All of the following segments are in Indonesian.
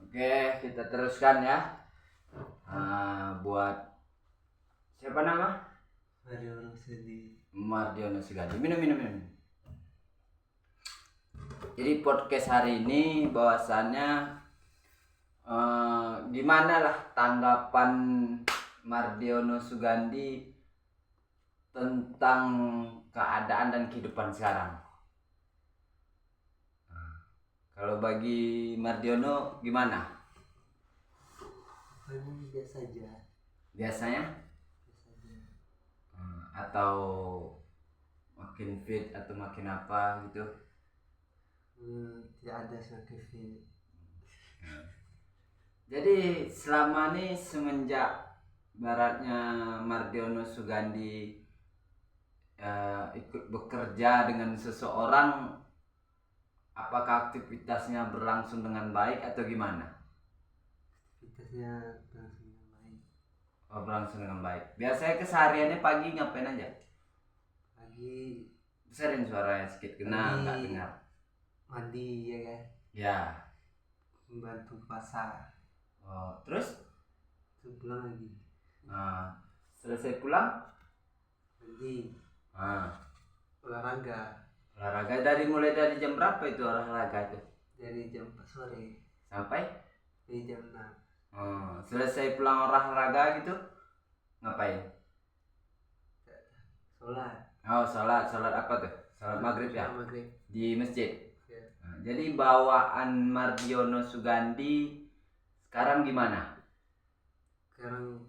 Oke, kita teruskan ya. Buat siapa nama? Mardiono Sugandi. Minum. Jadi podcast hari ini bahwasannya gimana lah tanggapan Mardiono Sugandi tentang keadaan dan kehidupan sekarang. Kalau bagi Mardiono gimana? Biasa aja. Biasanya? Atau makin fit atau makin apa gitu? Tidak ada semakin fit. Jadi selama ini semenjak baratnya Mardiono Sugandi ikut bekerja dengan seseorang, apakah aktivitasnya berlangsung dengan baik atau gimana? Aktivitasnya berlangsung dengan baik. Oh, berlangsung dengan baik. Biasanya kesehariannya pagi ngapain aja? Pagi Besarin suaranya sedikit, kena nggak dengar. mandi ya kan. Ya. Membantu pasar. Oh, terus? Pulang lagi. Selesai pulang? Mandi. Olahraga mulai dari jam berapa itu olahraga itu? Dari jam 4 sore Sampai? dari jam 6. Selesai pulang olahraga gitu ngapain? Sholat apa tuh? Sholat maghrib ya? Maghrib Di masjid ya. Jadi bawaan Mardiono Sugandi sekarang gimana? Sekarang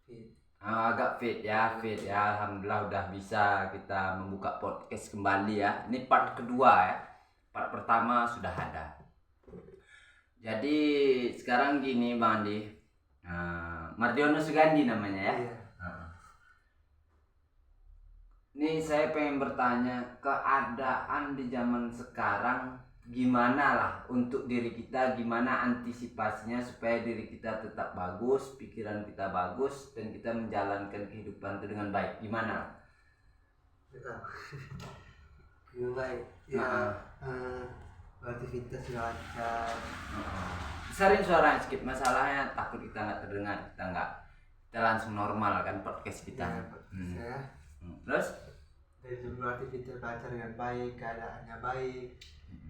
fit. Agak fit ya. Alhamdulillah udah bisa kita membuka podcast kembali ya. Ini part kedua ya. Part pertama sudah ada. Jadi sekarang gini Bang Andi, Mardiono Sugandi namanya ya. Iya. Ini saya pengen bertanya, keadaan di zaman sekarang gimana lah untuk diri kita, gimana antisipasinya supaya diri kita tetap bagus, pikiran kita bagus, dan kita menjalankan kehidupan itu dengan baik. Gimana? Tetap dengan baik ya. Aktivitas lancar. Besarin suaranya sedikit, masalahnya takut kita nggak terdengar, kita langsung normal kan podcast kita. Ya, Terus dari jumlah aktivitas lancar dengan baik, keadaannya baik,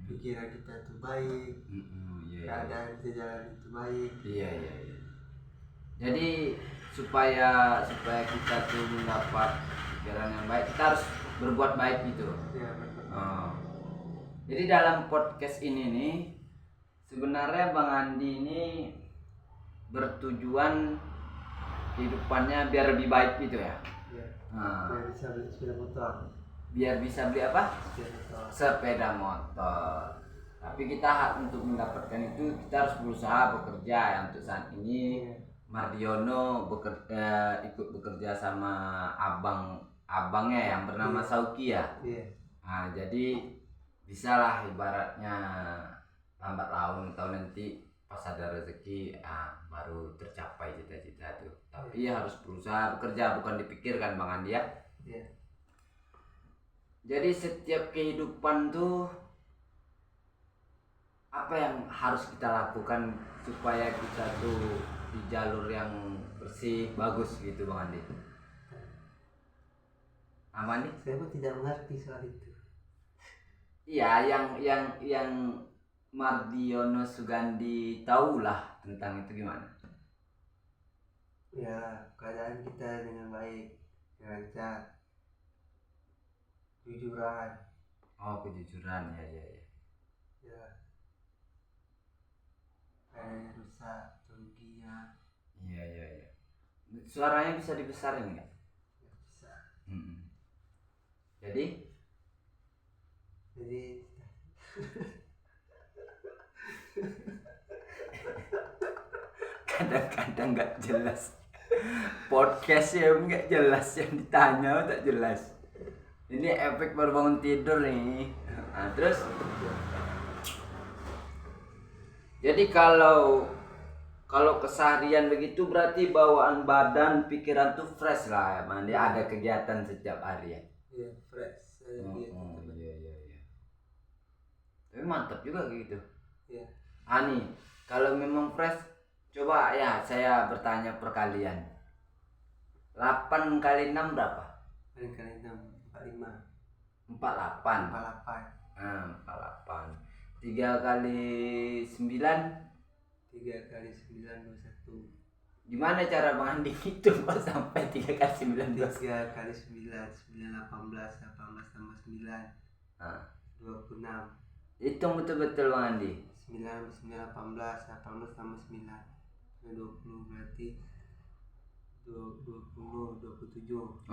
pikiran kita itu baik, keadaan di jalan itu baik. Iya. Jadi supaya kita tuh mendapat pikiran yang baik, kita harus berbuat baik gitu. Iya, Jadi dalam podcast ini nih, sebenarnya Bang Andi ini bertujuan kehidupannya biar lebih baik gitu ya. Iya. Biar bisa beli sepeda motor. Biar bisa beli apa? Sepeda motor. Sepeda motor. Tapi kita untuk mendapatkan itu kita harus berusaha bekerja ya. Untuk saat ini Mardiono ikut bekerja sama abangnya yang bernama Sauki ya. Iya. Jadi bisalah ibaratnya lambat laun atau nanti pas ada rezeki baru tercapai cita-cita itu. Tapi harus berusaha bekerja, bukan dipikirkan Bang Andi ya. Iya. Jadi setiap kehidupan tuh apa yang harus kita lakukan supaya kita tuh di jalur yang bersih, bagus gitu Bang Andi. Aman nih? Saya pun tidak mengerti soal itu. Iya, yang Mardiono Sugandi tahulah tentang itu gimana? Ya, keadaan kita dengan baik, lancar, kejujuran. Oh, kejujuran ya. Ya, kayak rusak, kerugian. Iya. Suaranya bisa dibesarin nggak? Ya, bisa. Jadi kadang-kadang nggak jelas podcastnya, nggak jelas, yang ditanya tak jelas. Ini efek baru bangun tidur nih. Terus jadi kalau keseharian begitu berarti bawaan badan, pikiran tuh fresh lah ya, Mandi. Ada kegiatan setiap hari ya. Iya, fresh. Iya. Tapi mantap juga gitu. Iya. Nih Kalau memang fresh, coba ya saya bertanya per kalian. 8 kali 6 berapa? 8 kali 6 45. 48. 48. 48. 3 kali 9. 3 kali 9 21. Gimana cara Bang Andi hitung kok sampai 3 kali 9? 3 kali 9 9 18 tambah 9 26. Hitung betul-betul Bang Andi. 9 18 tambah 9 20 berarti 20 27.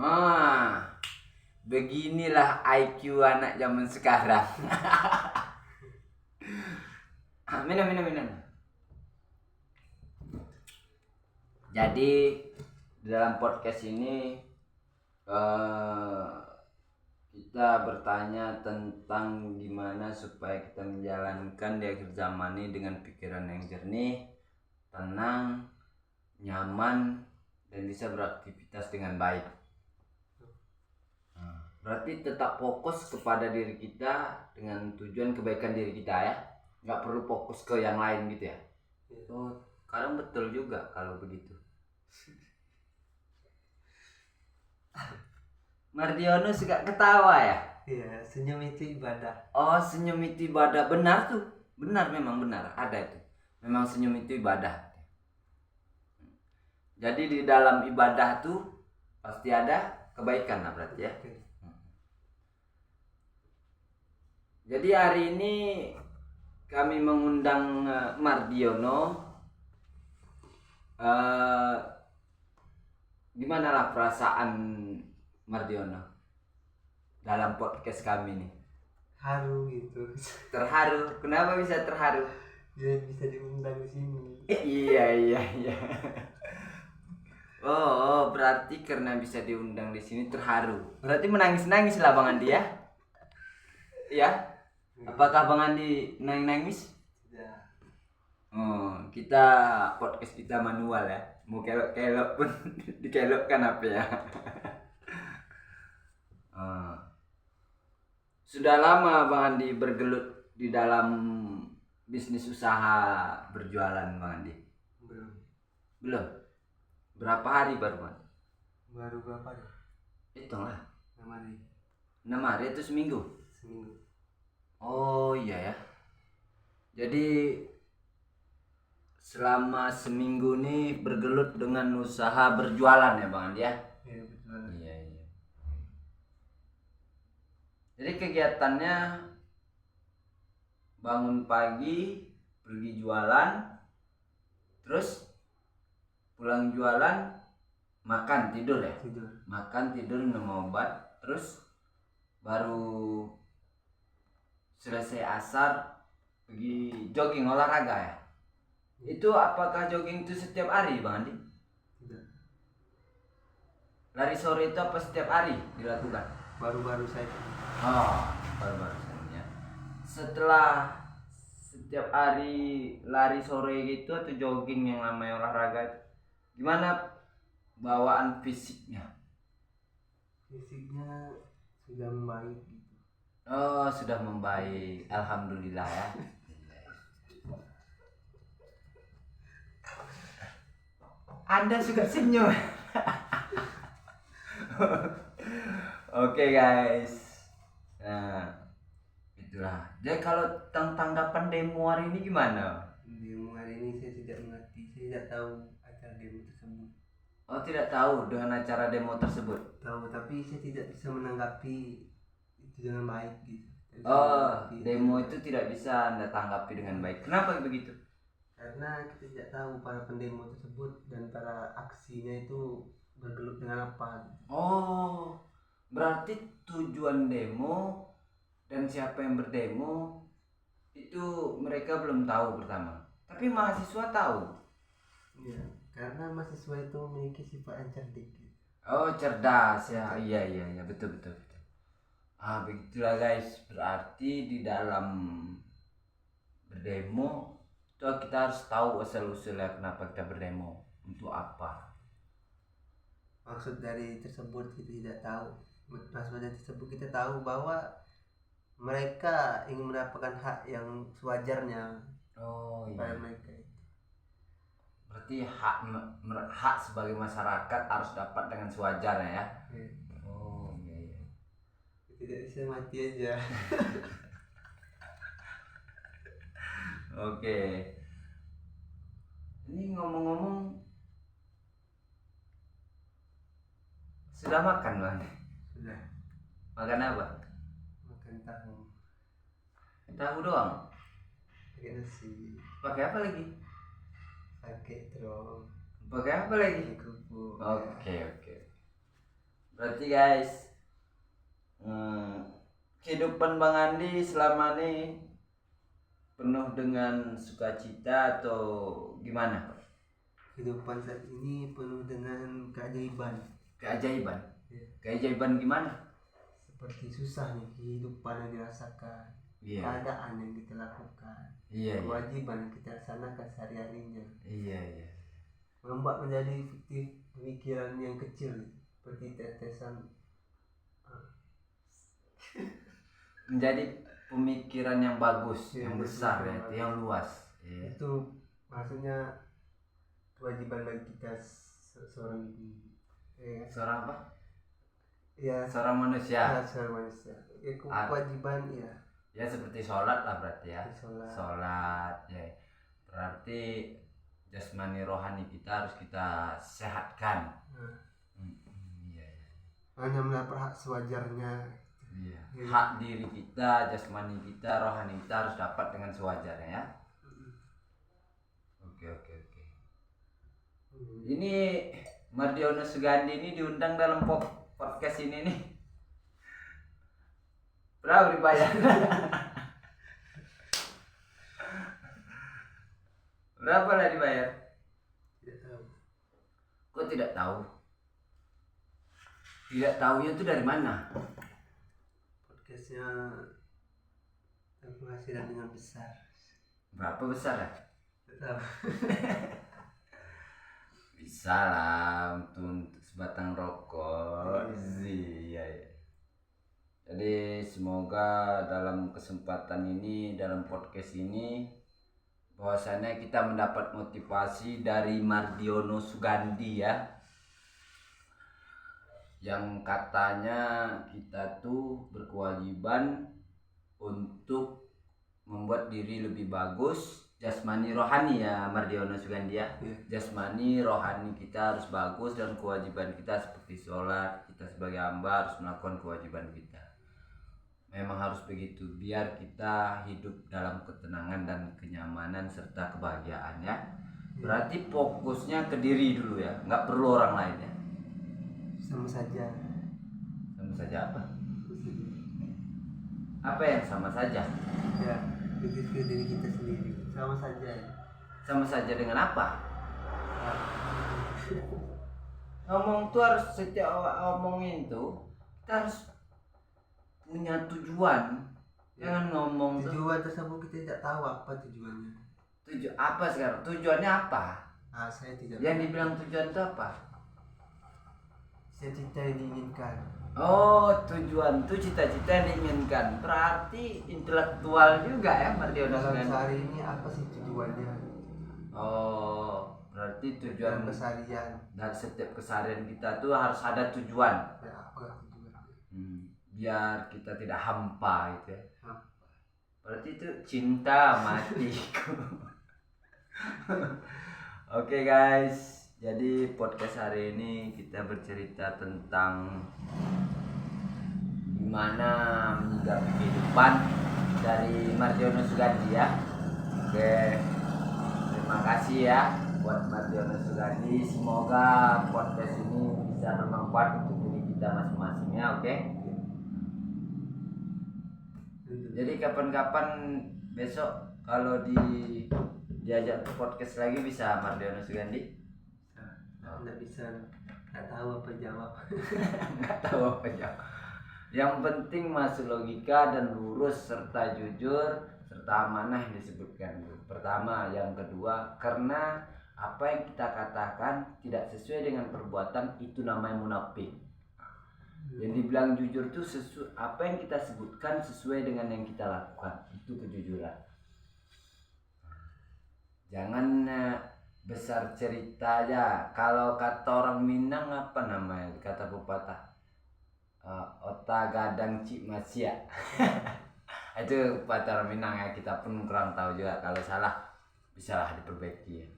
Beginilah IQ anak zaman sekarang. Minum. Jadi dalam podcast ini kita bertanya tentang gimana supaya kita menjalankan di akhir zaman ini dengan pikiran yang jernih, tenang, nyaman, dan bisa beraktivitas dengan baik. Berarti tetap fokus kepada diri kita dengan tujuan kebaikan diri kita ya. Nggak perlu fokus ke yang lain gitu ya. Oh, kadang betul juga kalau begitu. Mardiono suka ketawa ya? Iya, senyum itu ibadah. Oh, senyum itu ibadah. Benar tuh. Benar, memang benar. Ada itu. Memang senyum itu ibadah. Jadi di dalam ibadah tuh pasti ada kebaikan lah berarti ya. Jadi hari ini kami mengundang Mardiono. Gimana lah perasaan Mardiono dalam podcast kami nih? Haru gitu. Terharu. Kenapa bisa terharu? Dia bisa diundang di sini. Iya. Oh, berarti karena bisa diundang di sini terharu. Berarti menangis-nangis lah Bang Andi ya? Iya. Apakah Bang Andi nangis? Tidak. Oh, kita podcast kita manual ya. Mau kelok-kelok pun dikelokkan apa ya? Sudah lama Bang Andi bergelut di dalam bisnis usaha berjualan Bang Andi? Belum. Berapa hari baru Bang? Baru berapa hari? Hitunglah. 6 hari. 6 hari itu seminggu? Seminggu. Oh iya ya. Jadi selama seminggu nih bergelut dengan usaha berjualan ya Bang Andi ya? Iya betul. Iya. Jadi kegiatannya bangun pagi, pergi jualan, terus pulang jualan, makan tidur ya? Tidur. Makan tidur minum obat, terus baru selesai asar pergi jogging olahraga ya? Itu apakah jogging itu setiap hari Bang Andi? Tidak. Lari sore itu apa setiap hari dilakukan? Baru-baru saya. Oh, baru-baru saja. Setelah setiap hari lari sore gitu atau jogging yang namanya olahraga, gimana bawaan fisiknya? Fisiknya sudah membaik gitu. Oh, sudah membaik. Alhamdulillah ya. Anda suka senyum. Oke guys. Nah, itulah. Jadi kalau tanggapan demo hari ini gimana? Demo hari ini saya tidak mengerti. Saya tidak tahu acara demo tersebut. Oh, tidak tahu dengan acara demo tersebut. Tahu, tapi saya tidak bisa menanggapi itu dengan baik gitu. Oh, demo itu tidak bisa Anda tanggapi dengan baik. Kenapa begitu? Karena kita tidak tahu para pendemo tersebut dan para aksinya itu bergelut dengan apa. Oh, berarti tujuan demo dan siapa yang berdemo itu mereka belum tahu pertama. Tapi mahasiswa tahu. Iya, karena mahasiswa itu memiliki sifat yang cerdik. Oh, cerdas ya. Iya, betul. Begitulah guys. Berarti di dalam berdemo itu kita harus tahu asal-usulnya kenapa kita berdemo, untuk apa. Maksud dari tersebut kita tidak tahu. Maksud dari tersebut kita tahu bahwa mereka ingin mendapatkan hak yang sewajarnya. Oh pada iya. mereka itu. Berarti hak sebagai masyarakat harus dapat dengan sewajarnya ya. Ya. Oh iya iya. Tidak bisa mati aja. Oke. Ini ngomong-ngomong, sudah makan Bang? Sudah Makan apa? makan tahu Tahu doang. pakai nasi, Pakai apa lagi? pakai terong, Pakai apa lagi? pakai kerupuk. Oke. Berarti guys, kehidupan Bang Andi selama ini penuh dengan sukacita atau gimana? Kehidupan saat ini penuh dengan keajaiban. Keajaiban. Ya. Keajaiban gimana? Seperti susahnya kehidupan yang dirasakan, Iya. keadaan yang kita lakukan, Iya. kewajiban yang kita laksanakan sehari-harinya, Iya. membuat menjadi fiktif pemikiran yang kecil seperti tetesan. Menjadi pemikiran yang bagus, Iya, yang besar ya, bagus. yang luas. Iya. Itu maksudnya kewajiban bagi kita seorang ya, Seorang apa? ya Seorang manusia. seorang manusia. Ya, kewajiban ya. Ya seperti sholat lah berarti ya. Sholat. Sholat ya. Berarti jasmani rohani kita harus kita sehatkan. Iya. Hanya mendapat hak sewajarnya. Iya. Hak diri kita, jasmani kita, rohani kita harus dapat dengan sewajarnya ya. Oke. Ini Mardiono Sugandi ini diundang dalam podcast ini nih. Berapa dibayar? Berapa lah dibayar? Tidak tahu. Kok tidak tahu? Tidak tahunya itu dari mana? Podcastnya penghasilan dengan besar. Berapa besar ya? Tidak tahu. Bisa lah untuk sebatang rokok. Iya. Jadi semoga dalam kesempatan ini, dalam podcast ini, bahwasannya kita mendapat motivasi dari Mardiono Sugandi ya, yang katanya kita tuh berkewajiban untuk membuat diri lebih bagus, jasmani rohani ya Mardiono Sugandi ya. Jasmani rohani kita harus bagus dan kewajiban kita seperti sholat, kita sebagai hamba harus melakukan kewajiban kita. Memang harus begitu biar kita hidup dalam ketenangan dan kenyamanan serta kebahagiaan ya. Berarti fokusnya ke diri dulu ya, nggak perlu orang lain ya. Sama saja. Sama saja apa? Apa yang sama saja? Ya, ke diri kita sendiri. Sama saja. Sama saja dengan apa? Ngomong tuh harus, setiap ngomongin tuh kita harus punya tujuan. Jangan ngomong tujuan tersebut kita tidak tahu apa tujuannya. Apa sekarang? Tujuannya apa? Saya tidak. Yang dibilang tujuan itu apa? Cita-cita yang diinginkan. Oh, tujuan itu cita-cita yang diinginkan. Berarti intelektual juga ya Mardiono Dalam Sugandi. sehari ini apa sih tujuannya? Oh, berarti tujuan dalam keseharian. Dan setiap keseharian kita tuh harus ada tujuan. Ya, apa tujuannya? Biar kita tidak hampa gitu ya. Hampa. Berarti itu cinta matiku. Oke guys, jadi podcast hari ini kita bercerita tentang gimana menyikapi kehidupan dari Mardiono Sugandi ya. Oke, terima kasih ya buat Mardiono Sugandi. Semoga podcast ini bisa bermanfaat untuk diri kita masing-masing ya. Oke. Jadi kapan-kapan besok kalau diajak ke podcast lagi bisa Mardiono Sugandi? Nggak bisa, nggak tahu apa jawab. Nggak tahu apa jawab. Yang penting masuk logika dan lurus serta jujur serta amanah yang disebutkan. Pertama, yang kedua, karena apa yang kita katakan tidak sesuai dengan perbuatan itu namanya munafik. Yang dibilang jujur itu apa yang kita sebutkan sesuai dengan yang kita lakukan, itu kejujuran. Jangan besar cerita aja. Kalau kata orang Minang apa namanya? Kata pepatah, otak gadang cik masia. Itu pepatah orang Minang ya. Kita pun kurang tahu juga. Kalau salah bisalah diperbaiki ya.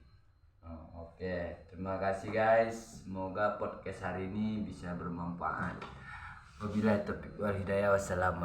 Oke, terima kasih guys. Semoga podcast hari ini bisa bermanfaat. Wabillahi taufiq wal hidayah. Wassalamualaikum.